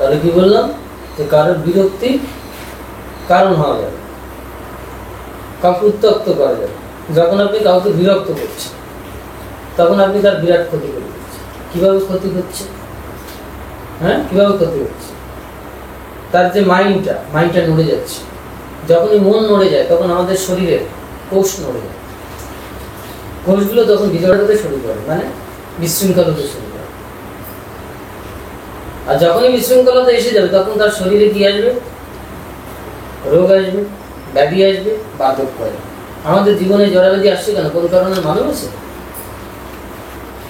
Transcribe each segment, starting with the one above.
তাহলে কি বললাম যে কারোর বিরক্তির কারণ হওয়া যাবে, কাউকে উত্ত্যক্ত করা যাবে। যখন আপনি কাউকে বিরক্ত করছেন তখন আপনি তার বিরাট ক্ষতি করে দিচ্ছেন। কিভাবে ক্ষতি হচ্ছে? হ্যাঁ, কিভাবে ক্ষতি হচ্ছে? তার যে মাইন্ডটা নড়ে যাচ্ছে। যখনই মন নড়ে যায় তখন আমাদের শরীরের কোষ নড়ে যায়, কোষগুলো তখন বিজড় হতে শুরু করে, মানে বিশৃঙ্খল হতে শুরু করে। আর যখনই বিশৃঙ্খলতা এসে যাবে তখন তার শরীরে কি আসবে? রোগ আসবে, ব্যাধি আসবে, বার্ধক্য আসবে। আমাদের জীবনে জরাব্যাধি আসছে কেন? কোন কারণে? মালুম আছে?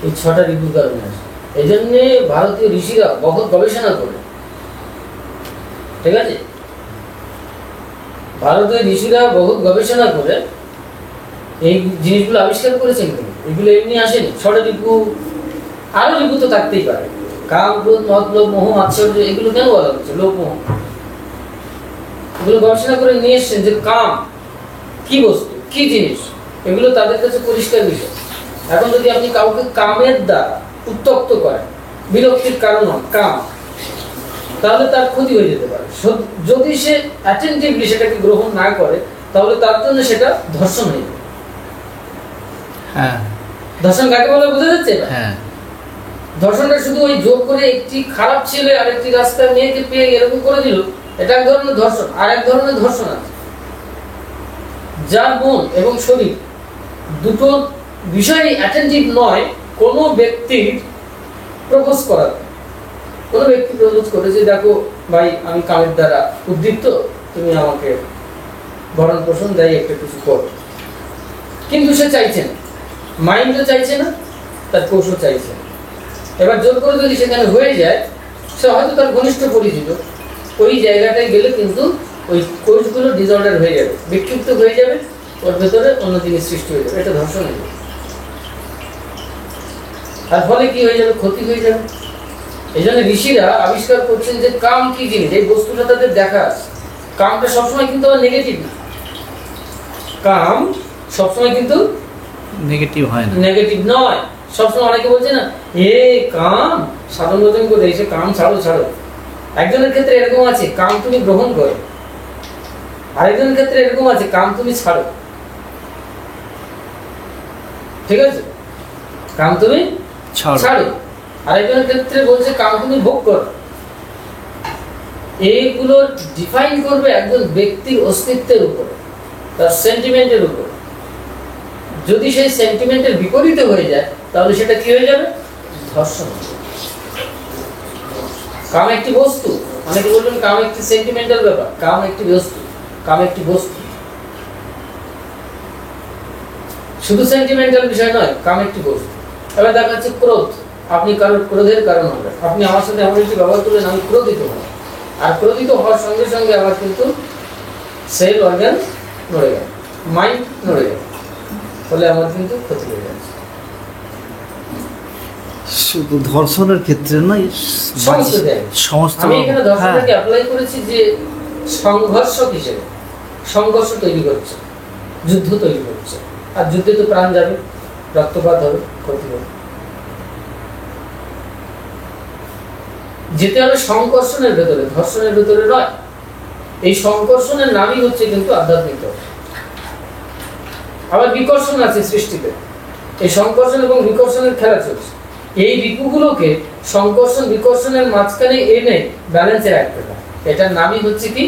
এই 6টা ঋতুর কারণে আসে। এই জন্যে ভারতীয় ঋষিরা বহুত গবেষণা করে, ঠিক আছে, ভারতীয় ঋষিরা বহুত গবেষণা করে এই জিনিসগুলো আবিষ্কার করেছেন। কিন্তু এগুলো এমনি আসেনি। 6টা ঋতু, আরো ঋতু তো থাকতেই পারে। কাম, ক্রোধ, মদ, লোভ, মোহ, আশ্চর্য, এগুলো কেন বলা হচ্ছে? লোভ, মোহ, এগুলো গবেষণা করে নিয়ে এসছেন যে কাম কি বস্তু, কি জিনিস, এগুলো তাদের কাছে পরিষ্কার বিষয়। এখন যদি আপনি কাউকে কামের দ্বারা উত্ত্যক্ত করেন, বিরক্তির কারণ হন কাম, তাহলে তার ক্ষতি হয়ে যেতে পারে। যদি সে অ্যাটেন্টিভলি সেটাকে গ্রহণ না করে তাহলে তার জন্য সেটা ধর্ষণ হয়ে যাবে। হ্যাঁ, ধর্ষণ কাকে বলে বোঝা যাচ্ছে? হ্যাঁ, ধর্ষণটা শুধু ওই জোর করে একটি খারাপ ছেলে আরেকটি রাস্তায় মেয়েকে পেয়ে এরকম করে দিল, এটা এক ধরনের ধর্ষণ। আর এক ধরনের ধর্ষণ আছে যার মন এবং শরীর দুটো বিষয়ে অ্যাটেন্টিভ নয়। কোনো ব্যক্তির প্রপোজ করা, কোনো ব্যক্তি প্রপোজ করে যে দেখো ভাই আমি কামের দ্বারা উদ্দীপ্ত, তুমি আমাকে ভরণ পোষণ দেয় একটা কিছু কর, কিন্তু সে চাইছে না, মাইন্ডও চাইছে না, তার কোষও চাইছে না। এবার জোর করে যদি সেখানে হয়ে যায়, সে হয়তো তার ঘনিষ্ঠ পরিচিত, ওই জায়গাটায় গেলে কিন্তু ওই কোষগুলো ডিসঅর্ডার হয়ে যাবে, বিক্ষিপ্ত হয়ে যাবে, ওর ভেতরে অন্য জিনিস সৃষ্টি হয়ে যাবে, এটা ধর্ষণ হয়ে যাবে। আর ফলে কি হয়ে যাবে? ক্ষতি হয়ে যাবে। এই জন্য ঋষিরা আবিষ্কার করছেন যে কাম কি জিনিস, এই বস্তুটা তাদের দেখা আছে। কামটা সবসময় কিন্তু আবার নেগেটিভ না, কাম সবসময় কিন্তু নেগেটিভ হয় না, নেগেটিভ নয়। সবসময় অনেকে বলছে না এ কাম সাধন ভোজন করে এসে কাম ছাড়ো ছাড়ো। একজনের ক্ষেত্রে এরকম আছে কাম তুমি গ্রহণ করো, আরেকজনের ক্ষেত্রে এরকম আছে কাম তুমি ছাড়ো। ঠিক আছে, কাম তুমি ছাড়ো। আরেকজনের ক্ষেত্রে বলছে কাম তুমি ভোগ করো। এইগুলো ডিফাইন করবে একজন ব্যক্তির অস্তিত্বের উপরে, তার সেন্টিমেন্টের উপরে। যদি সেই সেন্টিমেন্টের বিপরীতে হয়ে যায় তাহলে সেটা কি হয়ে যাবে? ধর্ষণ। কাম একটি বস্তু, অনেকে বলবেন কাম একটি সেন্টিমেন্টাল ব্যাপার। কাম একটি বস্তু, কাম একটি বস্তু, শুধু সেন্টিমেন্টাল বিষয় নয়, কাম একটি বস্তু। এবার দেখা যাচ্ছে ক্রোধ, আপনি কারোর ক্রোধের কারণ হবে, আপনি আমার সাথে এমন একটি ব্যবহার করলেন আমি ক্রোধিত হব, আর ক্রোধিত হওয়ার সঙ্গে সঙ্গে আবার কিন্তু সেল অর্গান নড়ে গেল, মাইন্ড নড়ে গেল, ফলে আমার কিন্তু ক্ষতি হয়ে যাচ্ছে। শুধু ধর্ষণের ক্ষেত্রে নয়, সমস্ত। আমি এখানে ধর্ষণটাকে অ্যাপ্লাই করেছি যে সংঘর্ষক হিসেবে, সংঘর্ষ তৈরি করছে, যুদ্ধ তৈরি করছে। আর যুদ্ধে তো প্রাণ যাবে, রক্তপাত হবে, ক্ষতি হবে। যেতে হবে সংকর্ষণের ভেতরে, ধর্ষণের ভেতরে নয়। এই সংকর্ষণের নামই হচ্ছে কিন্তু আধ্যাত্মিক। আবার বিকর্ষণ আছে সৃষ্টিতে, এই সংকর্ষণ এবং বিকর্ষণের খেলা চলছে। এই ঋতুগুলোকে সংকর্ষণ বিকর্ষণের মাঝখানে এনে ব্যালেন্সে রাখতে হয়। এটার নামই হচ্ছে কি?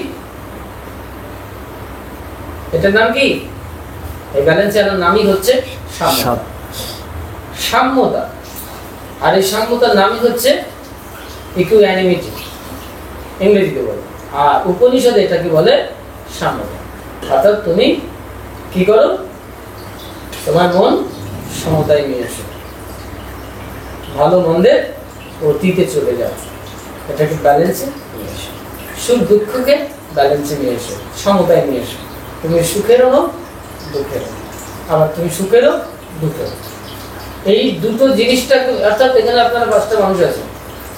এটার নাম কি? এই ব্যালেন্সে আনার নামই হচ্ছে সাম্যতা। আর এই সাম্যতার নামই হচ্ছে ইকুয়ানিমিটি, ইংরেজিতে বলে। আর উপনিষদে এটাকে বলে সাম্যতা। অর্থাৎ তুমি কি করো? তোমার মন সমতায় নিয়ে আসো, ভালো মন্দের অতীতে চলে যাও, এটাকে ব্যালেন্সে নিয়ে এসো। সুখ দুঃখকে ব্যালেন্সে নিয়ে এসো, সমতায় নিয়ে এসো। তুমি সুখেরও হও, দুঃখেরও, আবার তুমি সুখেরও দুঃখেরও। এই দুটো জিনিসটা, অর্থাৎ এখানে আপনারা 5টা মানুষ আছে,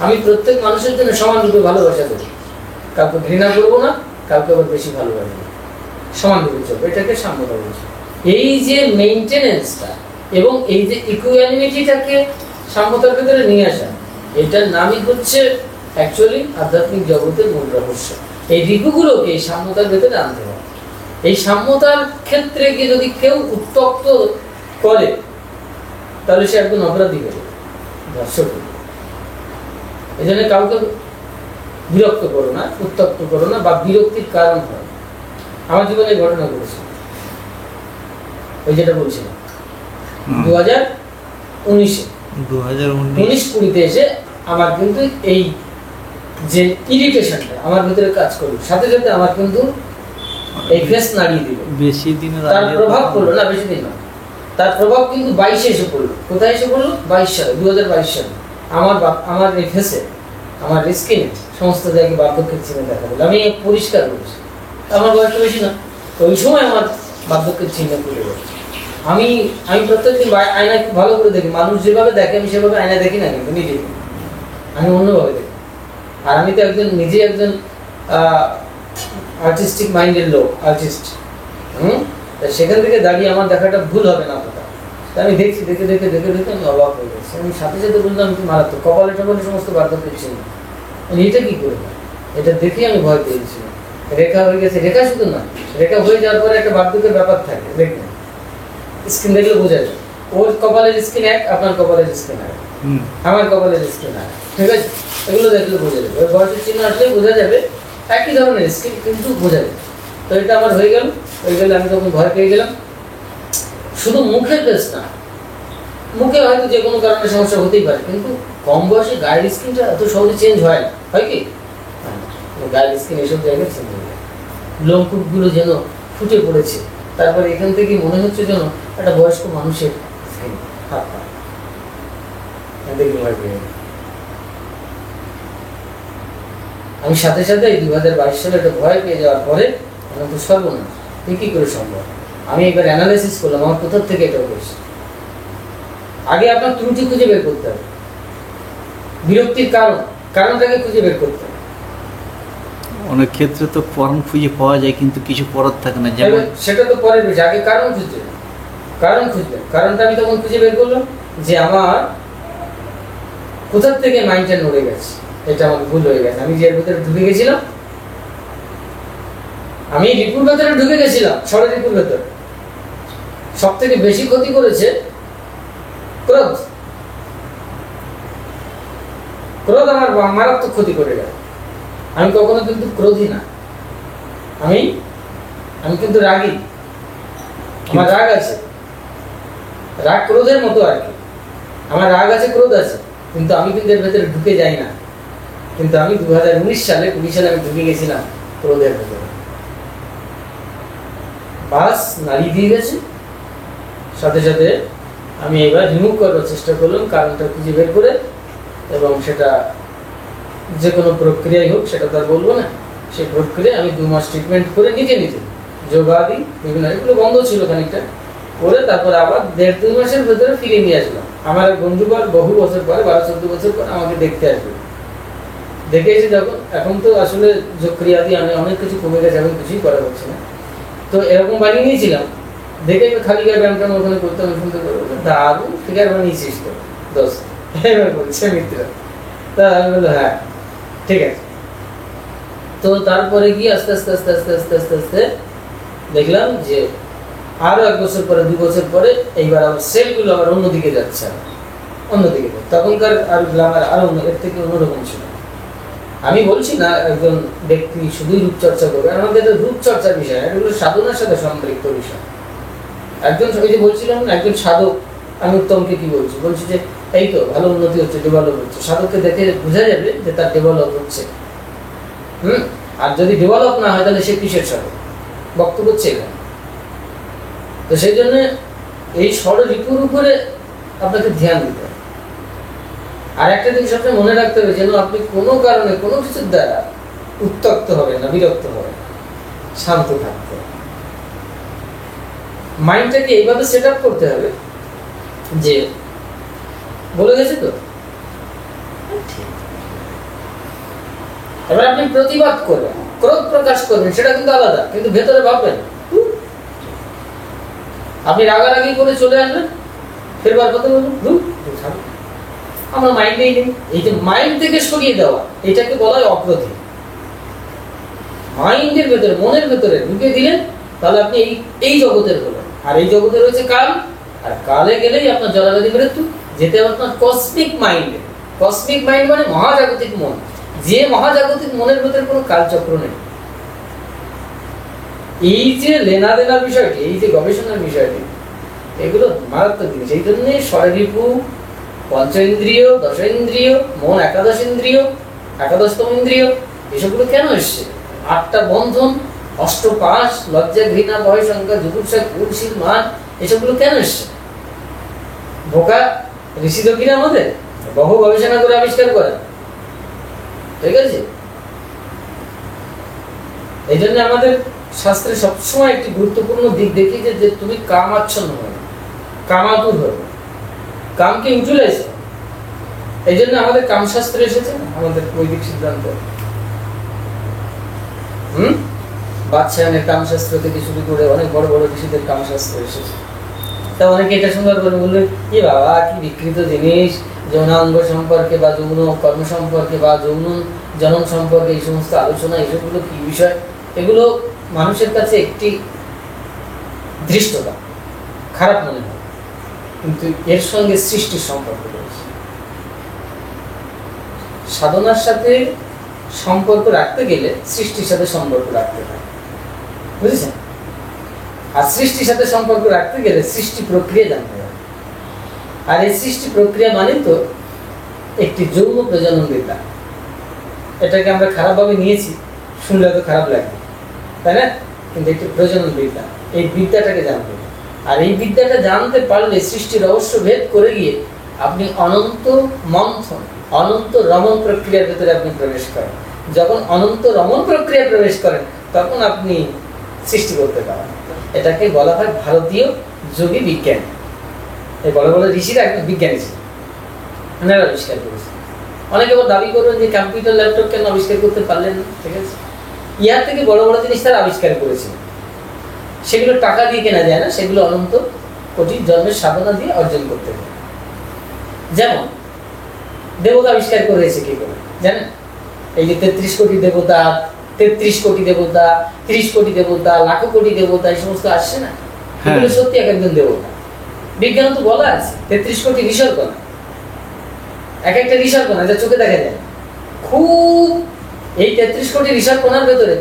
আমি প্রত্যেক মানুষের জন্য সমান রূপে ভালোবাসা করি, কাউকে ঘৃণা করবো না, কাউকে আবার বেশি ভালোবাসবো, সমান রূপে চলবে, এটাকে সাম্যতা বলছে। এই যে মেইনটেনেন্সটা এবং এই যে ইকুয়ানিমিটিটাকে সাম্যতার ভিতরে নিয়ে আসা, এটার নামই হচ্ছে অ্যাকচুয়ালি আধ্যাত্মিক জগতের মূল রহস্য। এই রিপুগুলোকে এই সাম্যতার ভেতরে আনতে হবে। এই সাম্যতার ক্ষেত্রে গিয়ে যদি কেউ উত্তপ্ত করে তাহলে সে একজন অপরাধী হয়ে যাবে, ধর্ষক। এই জন্য কাউকে বিরক্ত করো না, উত্তপ্ত করো না, বা বিরক্তির কারণ হয়। আমার জীবনে ঘটনা ঘটেছে, ওই যেটা বলছিলাম 2019-20 এসে আমার কিন্তু এই যে ইরিটেশনটা আমার ভিতরে কাজ করলো, সাথে সাথে আমার কিন্তু এই ফেস নাড়িয়ে দিল। বেশি দিন তার প্রভাব পড়লো না, বেশি দিন না, তার প্রভাব কিন্তু 22-এ এসে পড়লো। কোথায় এসে পড়লো? 2022 সালে আমার এই ফেসে, আমার স্কিনে সমস্ত জায়গায় বার্ধক্যের চিহ্ন দেখা গেল। আমি পরিষ্কার বলছি, আমার বয়স বেশি না, ওই সময় আমার বার্ধক্যের চিহ্ন পড়ে গেছে। আমি প্রত্যেকদিন আয়নায় খুব ভালো করে দেখি, মানুষ যেভাবে দেখে আমি সেভাবে আয়নায় দেখি না, কিন্তু নিজে আমি অন্যভাবে দেখি। আর আমি তো নিজে একজন আর্টিস্টিক মাইন্ডের লোক, আর্টিস্ট। সেখান থেকে দাঁড়িয়ে আমার দেখাটা ভুল হবে না কথা। আমি দেখছি, দেখে দেখে দেখে দেখে আমি অবাক হয়ে গেছি। আমি সাথে সাথে বললাম কি মারাত্মক, কপালে টপালে সমস্ত বার্ধক্যের চিহ্ন। এটা কি করে? এটা দেখেই আমি ভয় পেয়েছিলাম। রেখা হয়ে গেছে, রেখা শুধু না, রেখা হয়ে যাওয়ার পরে একটা বার্ধক্যের ব্যাপার থাকে। দেখবেন স্কিন দেখলে বোঝা যায়, ওর কপালের স্কিন এক, আপনার কপালের স্কিন এক, আমার কপালের স্কিন এক, ঠিক আছে? এগুলো দেখলে বোঝা যাবে, ওই বয়সের চিহ্ন আসলেই বোঝা যাবে, একই ধরনের স্কিন কিন্তু বোঝা যাবে। তো এটা আমার হয়ে গেল। আমি তখন ভয় পেয়ে গেলাম। শুধু মুখের বেশ না, মুখে হয়তো যে কোনো কারণে সমস্যা হতেই পারে, কিন্তু কম বয়সে গায়ের স্কিনটা এত সহজে চেঞ্জ হয় না, হয় কি? গায়ের স্কিন এসব জায়গায় চেঞ্জ হয়ে যায়, লোমকূপগুলো যেন ফুটে পড়েছে। তারপরে এখান থেকে মনে হচ্ছে যেন একটা বয়স্ক মানুষের হাত পা। আমি সাথে সাথে 2022 সালে একটা ভয় পেয়ে যাওয়ার পরে আমার তো সর্বনাশ, কি করে সম্ভব? আমি এবার অ্যানালাইসিস করলাম আমার কোথা থেকে এটা হয়েছে। আগে আপনার ত্রুটি খুঁজে বের করতে হবে, বিরক্তির কারণটাকে খুঁজে বের করতে হবে। অনেক ক্ষেত্রে তো কারণ খুঁজে পাওয়া যায়, কিন্তু কিছু করার থাকে না, যেমন সেটা তো পরের বিষয়। আগে কারণ খুঁজবেন, কারণটা আমি তখন খুঁজে বের করলাম যে আমার কোথা থেকে মাইন্ডটা নড়ে গেছে, এটা আমার ভুল হয়ে গেছে। আমি যে এর ভিতরে ঢুকে গেছিলাম, আমি রিপুর ভেতরে ঢুকে গেছিলাম, ষড় রিপুর ভেতরে। সব থেকে বেশি ক্ষতি করেছে ক্রোধ। আমার মারাত্মক ক্ষতি করে গেল। আমি কখনো কিন্তু ক্রোধী না, আমি কিন্তু রাগী। আমার রাগ আছে, রাগ ক্রোধের মতো আর কি। আমার রাগ আছে, ক্রোধ আছে, কিন্তু আমি কিন্তু এর ভেতরে ঢুকে যাই না। কিন্তু আমি 2019 সালে আমি ঢুকে গেছিলাম ক্রোধের ভেতরে। বাস নাড়িয়ে দিয়ে গেছে। সাথে সাথে আমি এবার রিমুভ করার চেষ্টা করলাম, কারণটা খুঁজে বের করে, এবং সেটা যে কোনো প্রক্রিয়াই হোক, সেটা তো আর বলবো না। সেই প্রক্রিয়ায় আমি 2 মাস ট্রিটমেন্ট করে নিজে যোগাদি বিভিন্ন এগুলো বন্ধ ছিল খানিকটা করে, তারপরে আবার 1.5-2 মাসের ভেতরে ফিরে নিয়ে আসলাম। আমার এক বন্ধুবার বহু বছর পরে, 12-14 বছর পরে আমাকে দেখতে আসবে। দেখে এসে যখন, এখন তো আসলে যোগক্রিয়াদি আমি অনেক কিছু কমে গেছে, এখন কিছুই করা হচ্ছে না। তো এরকম বানিয়ে নিয়েছিলাম, দেখে খালি গায়ে ব্যায়ামটা ওখানে করতে আমি শুনতে পারবো, দারুণ ফিগার বানিয়েছিস তো দোস্ত, এবার বলছে মিত্র। তা আমি বললো হ্যাঁ ঠিক আছে। তো তারপরে গিয়ে আস্তে আস্তে আস্তে আস্তে আস্তে আস্তে আস্তে দেখলাম যে আরো 1 বছর পরে, 2 বছর পরে এইবার আমার সেলগুলো আবার অন্যদিকে যাচ্ছে, অন্যদিকে। তখনকার আর গ্লামার আরো এর থেকে অন্যরকম ছিল। আমি বলছি না একজন ব্যক্তি শুধুই রূপচর্চা করবে, আমাদের এটা রূপচর্চার বিষয়, এটা হলো সাধনার সাথে সম্পৃক্ত বিষয়। একজন যে বলছিলাম না, একজন সাধক, আমি উত্তমকে কি বলছি যে এই তো ভালো উন্নতি হচ্ছে, ডেভেলপ হচ্ছে। সাধককে দেখে বোঝা যাবে যে তার ডেভেলপ হচ্ছে। আর যদি ডেভেলপ না হয় তাহলে সে কিসের সাধক? বক্তব্য হচ্ছে এখানে। তো সেই জন্য এই ষড় রিপুর উপরে আপনাকে ধ্যান দিতে হবে। আর একটা জিনিস আপনি মনে রাখতে হবে, যেন আপনি কোনো কারণে কোনো কিছুর দ্বারা উত্তক্ত হবেন না, বিরক্ত হবেন, শান্ত থাকতে হবে। মাইন্ডটাকে এইভাবে সেট আপ করতে হবে যে বলে গেছে তো, এবার আপনি প্রতিবাদ করবেন, ক্রোধ প্রকাশ করবেন, সেটা কিন্তু আলাদা, কিন্তু ভেতরে ভাববেন। আপনি রাগারাগি করে চলে আসবেন, ফেরবার কথা বলবেন, আমরা মাইন্ডেই নেই। এই যে মাইন্ড থেকে সরিয়ে দেওয়া, এটাকে বলা হয় অগ্রতি। মাইন্ডের ভেতরে, মনের ভেতরে ঢুকে দিলেন, তাহলে আপনি এই জগতের হলেন। আর এই জগতে রয়েছে কাল, আর কালে গেলেই আপনার জলাবাদী মৃত্যু। যেতে হবে আপনার কসমিক মাইন্ডে। কসমিক মাইন্ড মানে মহাজাগতিক মন, যে মহাজাগতিক মনের ভেতরে কোনো কালচক্র নেই। এই যে লেনা দেনার বিষয়টি, এই যে গবেষণার বিষয়টি, এগুলো মারাত্মক জিনিস। এই জন্য ষড়রিপু, পঞ্চ ইন্দ্রিয়, দশ ইন্দ্রিয়, মন একাদশ ইন্দ্রিয়, একাদশতম ইন্দ্রিয়, এসবগুলো কেন এসছে? 8টা বন্ধন, অষ্টপাশ, লজ্জা, ঘৃণা, ভয়, সংখ্যা, জুগুপ্সা, কুশীল, মান, এসবগুলো কেন এসছে? বোকা ঋষি দক্ষিণা আমাদের বহু গবেষণা করে আবিষ্কার করে, ঠিক আছে? এই জন্য আমাদের শাস্ত্রে সবসময় একটি গুরুত্বপূর্ণ দিক দেখি যে তুমি কামাচ্ছন্ন হবে, কামাতুর হবে, কামকে ইউটিলাইজ করো। এই জন্য আমাদের কামশাস্ত্রে এসেছে আমাদের বৈদিক সিদ্ধান্ত। বাদশাহের কামশাস্ত্র থেকে শুরু করে অনেক বড় বড় ঋষিদের কামশাস্ত্র এসেছে। তা অনেকে এটা সুন্দর করে বললেন, কি বাবা কি বিকৃত জিনিস, যৌনাঙ্গ সম্পর্কে বা যৌন কর্ম সম্পর্কে বা যৌন জনন সম্পর্কে এই সমস্ত আলোচনা, এসবগুলো কি বিষয়? এগুলো মানুষের কাছে একটি দৃষ্টতা, খারাপ মনে হয়, কিন্তু এর সঙ্গে সৃষ্টির সম্পর্ক রয়েছে। সাধনার সাথে সম্পর্ক রাখতে গেলে সৃষ্টির সাথে সম্পর্ক রাখতে হয়, বুঝেছেন? আর সৃষ্টির সাথে সম্পর্ক রাখতে গেলে সৃষ্টি প্রক্রিয়া জানতে হবে। আর এই সৃষ্টি প্রক্রিয়া মানে তো একটি যৌন প্রজনন বিদ্যা। এটাকে আমরা খারাপভাবে নিয়েছি, শুনলে তো খারাপ লাগে, তাই না? কিন্তু একটি প্রজনন বিদ্যা, এই বিদ্যাটাকে জানতে হবে। আর এই বিদ্যাটা জানতে পারলে সৃষ্টির রহস্য ভেদ করে গিয়ে আপনি অনন্ত মন্থন, অনন্ত রমণ প্রক্রিয়ার ভেতরে আপনি প্রবেশ করেন। যখন অনন্ত রমণ প্রক্রিয়া প্রবেশ করেন, তখন আপনি সৃষ্টি করতে পারেন। এটাকে বলা হয় ভারতীয় যোগী বিজ্ঞান। এই বড় বড় ঋষিরা একদম বিজ্ঞানী ছিল, ওনারা আবিষ্কার করেছে। অনেকে আবার দাবি করবেন যে কম্পিউটার ল্যাপটপ কেন আবিষ্কার করতে পারলেন না, ঠিক আছে? ইয়ার থেকে বড় বড় জিনিস তারা আবিষ্কার করেছিল, সেগুলো টাকা দিয়ে কেনা যায় না, সেগুলো অনন্ত কোটি জন্মের সাধনা দিয়ে অর্জন করতে হবে। যেমন দেবতা আবিষ্কার করেছে কি করে জানেন? এই যে 33 কোটি দেবতা, 33 কোটি দেবতা, 30 কোটি দেবতা, লাখ কোটি দেবতা, এই সমস্ত আসছে না, এগুলো সত্যি এক একজন দেবতা। বিজ্ঞান তো বলা আছে 33 কোটি ঋষরকণা, এক একটা ঋষরকণা যা চোখে দেখা যায়। খুব এই 33 কোটি ঋষরকণার ভেতরে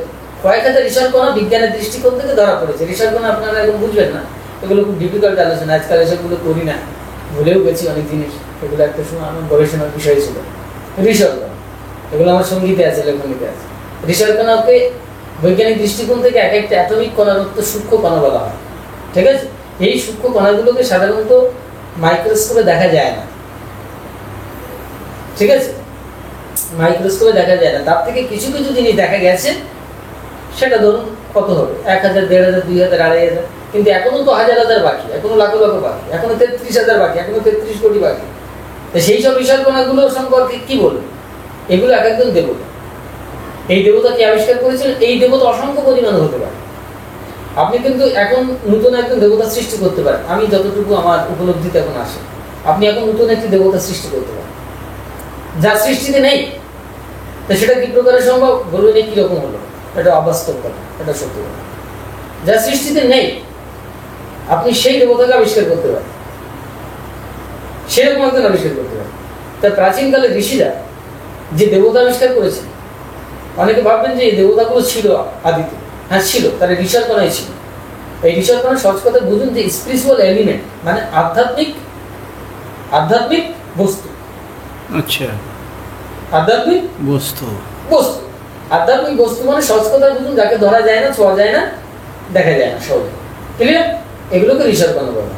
কয়েক হাজার ঋষরকণা বিজ্ঞানের দৃষ্টিকোণ থেকে ধরা পড়েছে। ঋষরকণা আপনারা এখন বুঝবেন না, এগুলো খুব ডিফিকাল্ট আলোচনা, আজকাল এসবগুলো করি না, ভুলেও গেছি অনেক জিনিস। এগুলো একটা সময় আমার গবেষণার বিষয় ছিল। ঋষরকণা এগুলো আমার সঙ্গীতে আছে, লেখনীতে আছে। ঋষরকণাকে বৈজ্ঞানিক দৃষ্টিকোণ থেকে এক একটা অ্যাটমিক কণার সূক্ষ্ম কণা বলা হয়, ঠিক আছে? এই সূক্ষ্ম কণাগুলোকে সাধারণত মাইক্রোস্কোপে দেখা যায় না, ঠিক আছে? মাইক্রোস্কোপে দেখা যায় না। তার থেকে কিছু কিছু জিনিস দেখা গেছে, সেটা ধরুন কত হবে, 1000, 1500, 2000, 2500, কিন্তু এখনো তো হাজার হাজার বাকি, এখনো লাখ লাখ বাকি, এখনো 33,000 বাকি, এখনো 33 কোটি বাকি। তো সেই সব ঋষরকণাগুলো সম্পর্কে কি বলবে? এগুলো এক একজন দেবতা। এই দেবতা কি আবিষ্কার করেছিলেন? এই দেবতা অসংখ্য পরিমাণ হতে পারে। আপনি কিন্তু এখন নতুন একজন দেবতা সৃষ্টি করতে পারেন। আমি যতটুকু আমার উপলব্ধিতে এখন আসে, আপনি এখন নতুন একটি দেবতা সৃষ্টি করতে পারেন যা সৃষ্টিতে নেই। তো সেটা কি প্রকারে সম্ভব? বলবেন এই কিরকম হলো? এটা অবাস্তব কথা, এটা সত্যি কথা। যা সৃষ্টিতে নেই আপনি সেই দেবতাকে আবিষ্কার করতে পারেন, সেরকম একজন আবিষ্কার করতে পারেন। তা প্রাচীনকালে ঋষিরা যে দেবতা আবিষ্কার করেছে, অনেকে ভাববেন যে এই দেবতাগুলো ছিল আদিতে। হ্যাঁ ছিল, তারা ঋষরকণাই ছিল। এই ঋষরকণা সহজ কথা বুঝুন যে স্পিরিচুয়াল এলিমেন্ট, মানে আধ্যাত্মিক বস্তু। আচ্ছা, আধ্যাত্মিক বস্তু, আধ্যাত্মিক বস্তু মানে সহজ কথা বুঝুন যাকে ধরা যায় না, ছোঁয়া যায় না, দেখা যায় না, সহজে। ক্লিয়ার? এগুলোকে ঋষরকণা বলা।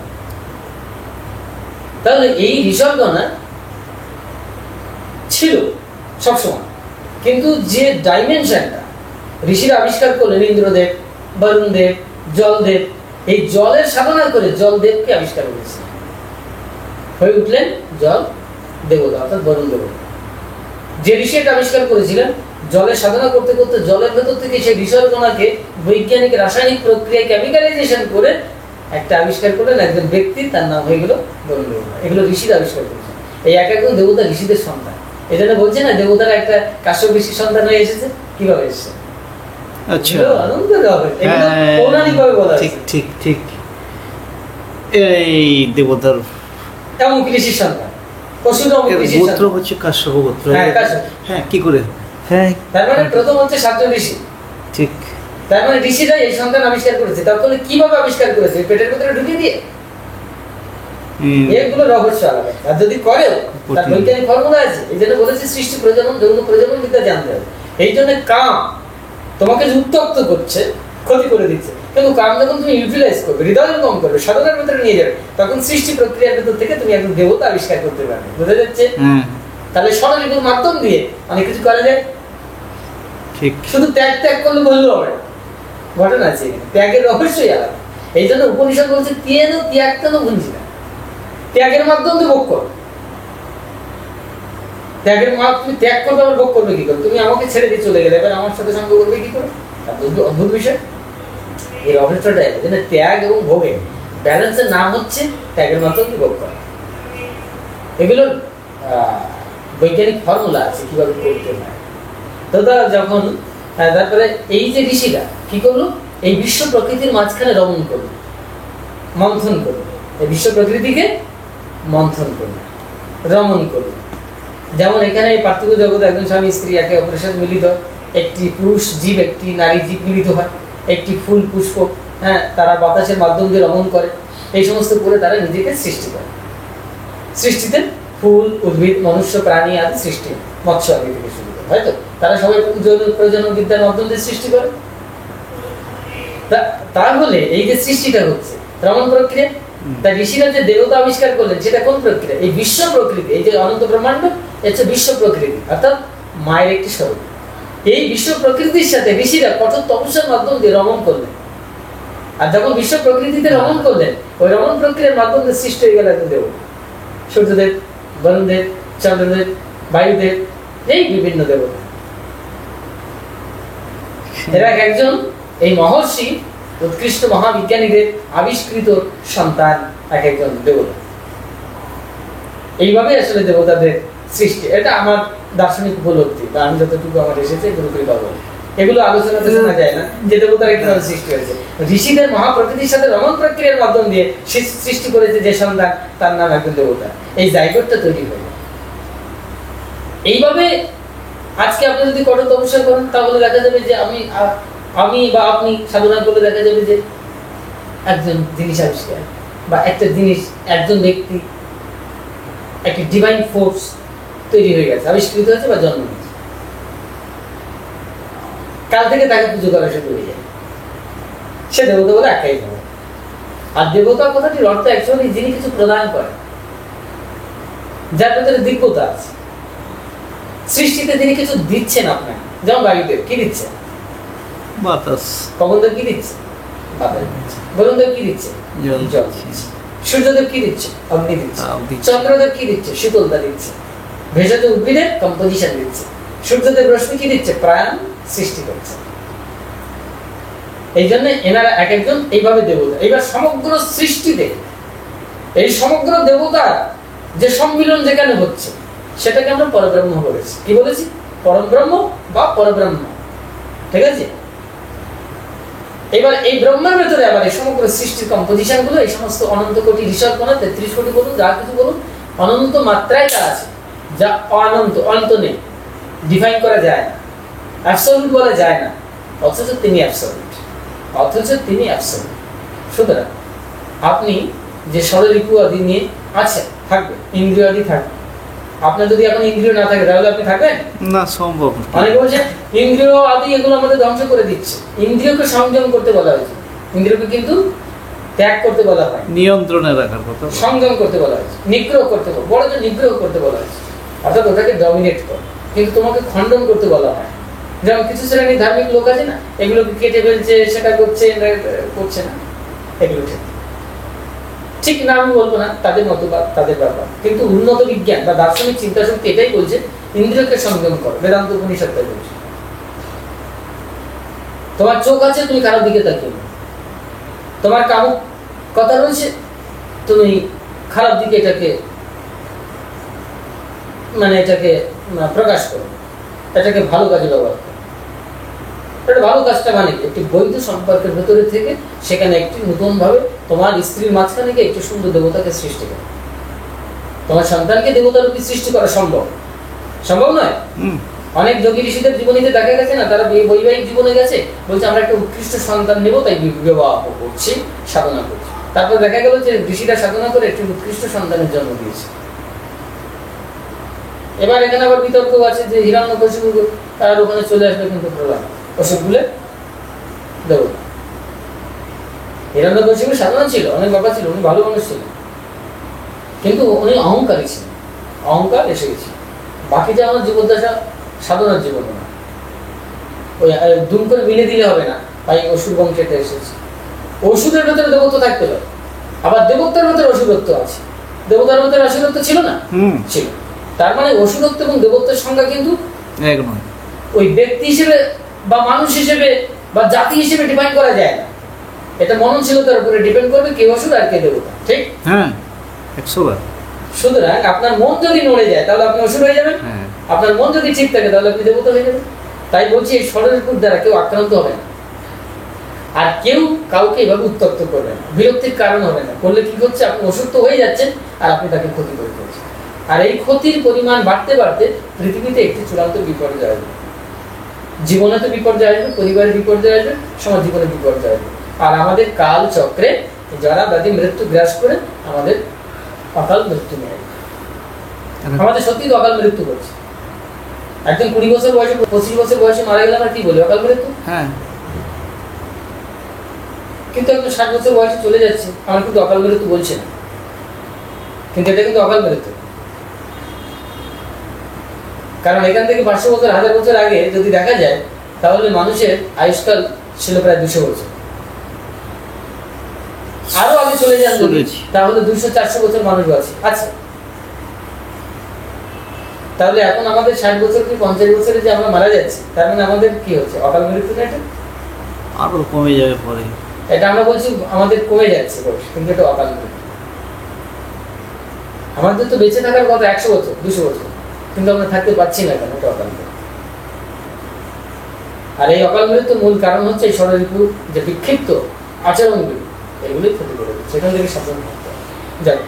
তাহলে এই ঋষরকণা ছিল সবসময়, কিন্তু যে ডাইমেনশনটা ঋষিরা আবিষ্কার করলেন, ইন্দ্রদেব, বরুণদেব, জলদেব, এই জলের সাধনা করে জলদেবকে আবিষ্কার করেছে, হয়ে উঠলেন জল দেবতা, অর্থাৎ বরুণ দেবতা। যে ঋষি এটা আবিষ্কার করেছিলেন, জলের সাধনা করতে করতে জলের ভেতর থেকে সেই ঋষরকণাকে বৈজ্ঞানিক রাসায়নিক প্রক্রিয়ায় কেমিক্যালাইজেশন করে একটা আবিষ্কার করলেন একজন ব্যক্তি, তার নাম হয়ে গেল বরুণ দেবতা। এগুলো ঋষিরা আবিষ্কার করেছেন। এই এক একজন দেবতা ঋষিদের সন্তান। এই জন্য বলছে না দেবতারা একটা কাশ্যপ ঋষির সন্তান হয়ে এসেছে। কিভাবে এসেছে? আচ্ছা, আনন্দের হবে, এগুলো পৌরাণিকভাবে বলা ঠিক হয়েছে। ঠিক ঠিক। এই দেবতার অমুক ঋষির সন্তান, পশুর অমুক ঋষির গোত্র সন্তান। হচ্ছে কাশ্যপ গোত্র। হ্যাঁ, কাশ্যপ। হ্যাঁ, কি করে? হ্যাঁ, তার মানে প্রথম হচ্ছে 7 জন ঋষি। ঠিক। তার মানে ঋষিরা এই সন্তান আবিষ্কার করেছে। তাহলে কিভাবে আবিষ্কার করেছে? পেটের ভিতরে ঢুকিয়ে দিয়ে? এগুলো রহস্য আলাদা। আর যদি করেও তার বৈজ্ঞানিক ফর্মুলা আছে। এই জন্য বলেছে সৃষ্টি প্রজনন যৌন প্রজনন বিদ্যা জানতে হবে। এই জন্য কাম তোমাকে উত্তপ্ত করছে, ক্ষতি করে দিচ্ছে, কিন্তু কাম যখন তুমি ইউটিলাইজ করবে, হৃদয়ঙ্গম করবে, সাধনার ভিতরে নিয়ে যাবে, তখন সৃষ্টি প্রক্রিয়ার ভিতর থেকে তুমি একজন দেবতা আবিষ্কার করতে পারবে। বোঝা যাচ্ছে? তাহলে স্বরলিপির মাধ্যম দিয়ে অনেক কিছু করা যায়। ঠিক। শুধু ত্যাগ ত্যাগ করলে বললো হবে না, ঘটনা আছে এখানে। ত্যাগের রহস্যই আলাদা। এই জন্য উপনিষদ বলছে ত্যাগ ত্যাগ কেন ভুলছি না, ত্যাগের মাধ্যম দিয়ে ভোগ করো। ত্যাগের মা তুমি ত্যাগ করবে, আবার ভোগ করবে কি করে? তুমি আমাকে ছেড়ে দিয়ে চলে গেলে, এবার আমার সাথে সঙ্গ করবে কি করে? অদ্ভুত বিষয়। এই রহস্যটা যেন ত্যাগ এবং ভোগের ব্যালেন্সের নাম হচ্ছে ত্যাগের মাধ্যম দিয়ে ভোগ করা। এগুলোর বৈজ্ঞানিক ফর্মুলা আছে কিভাবে করতে হয়। তো তারা যখন তারপরে এই যে ঋষিরা কি করলো, এই বিশ্ব প্রকৃতির মাঝখানে রমণ করলো, মন্থন করলো, এই বিশ্ব প্রকৃতিকে মন্থন করলো, রমণ করলো। যেমন এখানে এই পার্থিব জগতে একজন স্বামী স্ত্রী একে অপরের সাথে মিলিত, একটি পুরুষ জীব একটি নারী জীব মিলিত হয়, একটি ফুল পুষ্প, হ্যাঁ, তারা বাতাসের মাধ্যম দিয়ে রমণ করে, এই সমস্ত করে তারা নিজেকে সৃষ্টি করে। সৃষ্টিতে ফুল, উদ্ভিদ, মনুষ্য, প্রাণী আদি সৃষ্টি, মৎস্য আদি থেকে শুরু করে, হয়তো তারা সবাই প্রজনন বিদ্যার মাধ্যম দিয়ে সৃষ্টি করে। তাহলে এই যে সৃষ্টিটা হচ্ছে রমণ প্রক্রিয়া, তা ঋষিরা যে দেবতা আবিষ্কার করলেন সেটা কোন প্রক্রিয়া? এই বিশ্ব প্রকৃতি, এই যে অনন্ত ব্রহ্মাণ্ড, হচ্ছে বিশ্ব প্রকৃতি, অর্থাৎ মায়ের একটি স্বরূপ। এই বিশ্ব প্রকৃতির সাথে ঋষিরা কঠোর তপস্যার মাধ্যম দিয়ে রমণ করলেন। আর যখন বিশ্ব প্রকৃতিতে রমণ করলেন, ওই রমণ প্রক্রিয়ার মাধ্যম দিয়ে সৃষ্টি হয়ে গেল একজন দেবতা। সূর্যদেব, বরুণদেব, চন্দ্রদেব, বায়ুদেব, এই বিভিন্ন দেবতা। এরা একজন এই মহর্ষি উৎকৃষ্ট মহাবিজ্ঞানীদের আবিষ্কৃত সন্তান, এক একজন দেবতা। এইভাবে আসলে দেবতাদের সৃষ্টি। এটা আমার দার্শনিক উপলব্ধি, বা আমি যতটুকু আমার এসেছে গুরুকৃপা বলে। এগুলো আলোচনাতে শোনা যায় না যে দেবতারা কিভাবে সৃষ্টি হয়েছে। ঋষিদের মহাপ্রকৃতির সাথে রমণ প্রক্রিয়ার মাধ্যম দিয়ে সৃষ্টি করেছে যে সন্তান, তার নাম একজন দেবতা। এই জায়গাটা তৈরি হয়ে এইভাবে আজকে আপনি যদি কঠোর তপস্যা করেন, তাহলে দেখা যাবে যে আমি বা আপনি সাধনা করলে দেখা যাবে যে একজন জিনিস আবিষ্কার, বা একটা জিনিস, একজন ব্যক্তি, একটি ডিভাইন ফোর্স তৈরি হয়ে গেছে, আবিষ্কৃত হয়েছে বা জন্ম নিয়েছে। কাল থেকে তাকে পুজো করা শুরু হয়ে যায়, সে দেবতা বলে একাই হবে। আর দেবতা কথাটির অর্থ অ্যাকচুয়ালি যিনি কিছু প্রদান করেন, যার ভেতরে দিব্যতা আছে। সৃষ্টিতে তিনি কিছু দিচ্ছেন আপনাকে, যেমন বায়ুদেব কি দিচ্ছে? বাতাস। পবনদেব কি দিচ্ছে? বাতাস দিচ্ছে। বরুণদেব কি দিচ্ছে? জল দিচ্ছে। সূর্যদেব কি দিচ্ছে? অগ্নি দিচ্ছে। চন্দ্রদেব কি দিচ্ছে? শীতলতা দিচ্ছে। ভেষজ উদ্ভিদের কম্পোজিশন দিচ্ছে। সূর্যদেব রশ্মি কি দিচ্ছে? প্রাণ সৃষ্টি করছে। এই জন্য এনারা এক একজন এইভাবে দেবতা। এইবার সমগ্র সৃষ্টিতে এই সমগ্র দেবতা যে সম্মিলন যেখানে হচ্ছে, সেটাকে আমরা পরব্রহ্ম বলেছি। কি বলেছি? পরব্রহ্ম বা পরব্রহ্ম, ঠিক আছে? এবার এই ব্রহ্মের ভেতরে আবার এই সমগ্র সৃষ্টির কম্পোজিশন গুলো, এই সমস্ত অনন্ত কোটি ঋষভ কোন 33 কোটি বলুন, যা কিছু বলুন, অনন্ত মাত্রায় তা আছে, যা অনন্ত, অন্ত নেই, ডিফাইন করা যায় না, অ্যাবসলিউট বলা যায় না, অথচ তিনি অ্যাবসলিউট, অথচ তিনি অ্যাবসলিউট। সুতরাং আপনি যে ষড়রিপু আদি নিয়ে আছেন, থাকবে, ইন্দ্রিয় আদি থাকবে। আপনার যদি এখন ইন্দ্রিয় না থাকে, তাহলে আপনি থাকবেন না, সম্ভব। অনেকে বলছে ইন্দ্রিয় আদি এগুলো আমাদের ধ্বংস করে দিচ্ছে। ইন্দ্রিয়কে সংযম করতে বলা হয়েছে, ইন্দ্রিয়কে কিন্তু ত্যাগ করতে বলা হয়, নিয়ন্ত্রণে রাখার কথা, সংযম করতে বলা হয়েছে, নিগ্রহ করতে বলা, বড় যে নিগ্রহ করতে বলা হয়েছে, অর্থাৎ ওটাকে ডমিনেট কর। কিন্তু তোমাকে খণ্ডন করতে বলা হয়। যেমন কিছু শ্রেণীর ধার্মিক লোক আছে না, এগুলোকে কেটে ফেলছে, সেটা করছে, করছে না, এগুলো ঠিক ঠিক না আমি বলবো না, তাদের মতবাদ, তাদের ব্যাপার। কিন্তু উন্নত বিজ্ঞান বা দার্শনিক চিন্তা শক্তি এটাই বলছে, ইন্দ্রিয়কে সংযম করো। বেদান্ত উপনিষদ তাই বলছে। তোমার চোখ আছে, তুমি কারোর দিকে তাকিও না। তোমার কামুক কথা রয়েছে, তুমি খারাপ দিকে এটাকে মানে এটাকে প্রকাশ করো, এটাকে ভালো কাজে ব্যবহার করো। এটা ভালো কাজটা মানে কি? একটি বৈধ সম্পর্কের ভেতরে থেকে সেখানে একটি নতুন ভাবে তোমার স্ত্রীর মাঝখানে গিয়ে একটি সুন্দর দেবতাকে সৃষ্টি করো। তোমার সন্তানকে দেবতার রূপে সৃষ্টি করা সম্ভব? সম্ভব নয়? অনেক যোগী ঋষিদের জীবনীতে দেখা গেছে না, তারা বৈবাহিক জীবনে গেছে, বলছে আমরা একটা উৎকৃষ্ট সন্তান নেবো, তাই বিবাহ করছি, সাধনা করছি। তারপর দেখা গেল যে ঋষিরা সাধনা করে একটি উৎকৃষ্ট সন্তানের জন্ম দিয়েছে। এবার এখানে আবার বিতর্ক আছে যে হিরণ্যকশিপু তার ওখানে চলে আসবে কিন্তু প্রহ্লাদ অসুখ বলে দেবতা। হিরণ্যকশিপুর সাধনা ছিল, অনেক বাবা ছিল, উনি ভালো মানুষ ছিলেন, কিন্তু উনি অহংকারী ছিলেন, অহংকার এসে গেছে। বাকি যে আমার জীবদ্দশা সাধনার জীবন না, ওই দুম করে মিলে দিলে হবে না, তাই অসুর বংশটা এসেছে। অসুরের ভেতরে দেবত্ব থাকতে পারে, আবার দেবত্বের ভেতরে অসুরত্ব আছে। দেবতার ভেতরে অসুরত্ব ছিল না? ছিল। তার মানে অসুরত্ব এবং দেবত্বের সংজ্ঞা কিন্তু এক নয়। ওই ব্যক্তি হিসেবে বা মানুষ হিসেবে বা জাতি হিসেবে ডিফাইন করা যায় না। এটা মননশীলতার উপরে ডিপেন্ড করবে কে অসুর আর কে দেবতা। ঠিক? হ্যাঁ, 100 বার। সুতরাং আপনার মন যদি নড়ে যায় তাহলে আপনি অসুর হয়ে যাবেন, আপনার মন যদি ঠিক থাকে তাহলে আপনি দেবতা হয়ে যাবেন। তাই বলছি এই ষড়রিপুর দ্বারা কেউ আক্রান্ত হবে না, আর কেউ কাউকে এভাবে উত্তপ্ত করবে না, বিরক্তির কারণ হবে না। করলে কি হচ্ছে, আপনি অসুস্থ হয়ে যাচ্ছেন আর আপনি তাকে ক্ষতি করে ফেলছেন। আর এই ক্ষতির পরিমাণ বাড়তে বাড়তে পৃথিবীতে একটি চূড়ান্ত বিপর্যয় আসবে। জীবনে তো বিপর্যয় আসবে, পরিবারের বিপর্যয় আসবে, সমাজ জীবনে বিপর্যয় আসবে। আর আমাদের কাল চক্রে যারা ব্যাধি মৃত্যু গ্রাস করে আমাদের অকাল মৃত্যু নেয়। আমাদের সত্যি তো অকাল মৃত্যু করছে। একজন 20 বছর বয়সে 25 বছর বয়সে মারা গেলে আমরা কি বলি? অকাল মৃত্যু। হ্যাঁ, কিন্তু একজন 60 বছর বয়সে চলে যাচ্ছে, আমরা কিন্তু অকাল মৃত্যু বলছি না, কিন্তু এটা কিন্তু অকাল মৃত্যু। কারণ এখান থেকে 500 বছর 1000 বছর আগে যদি দেখা যায় তাহলে মানুষের আয়ুষ্কাল ছিল প্রায় 200 বছর। আরো আগে চলে যান তাহলে 200-400 বছর মানুষ আছে। তাহলে এখন আমাদের 60 বছর কি 50 বছরে যে আমরা মারা যাচ্ছি, তার মানে আমাদের কি হচ্ছে? অকাল মৃত্যু না? এটা আরো কমে যাবে পরে। এটা আমরা বলছি আমাদের কমে যাচ্ছে বয়স, কিন্তু এটা অকাল মৃত্যু। আমাদের তো বেঁচে থাকার কথা 100 বছর 200 বছর, কিন্তু আমরা থাকতে পারছি না, কেন? এটা অকাল মৃত্যু। আর এই অকাল মৃত্যুর মূল কারণ হচ্ছে এই ষড়রিপুর যে বিক্ষিপ্ত আচরণগুলি, এগুলি ক্ষতি করে দিচ্ছে। সেখান থেকে সাবধান থাকতে হবে। যাক।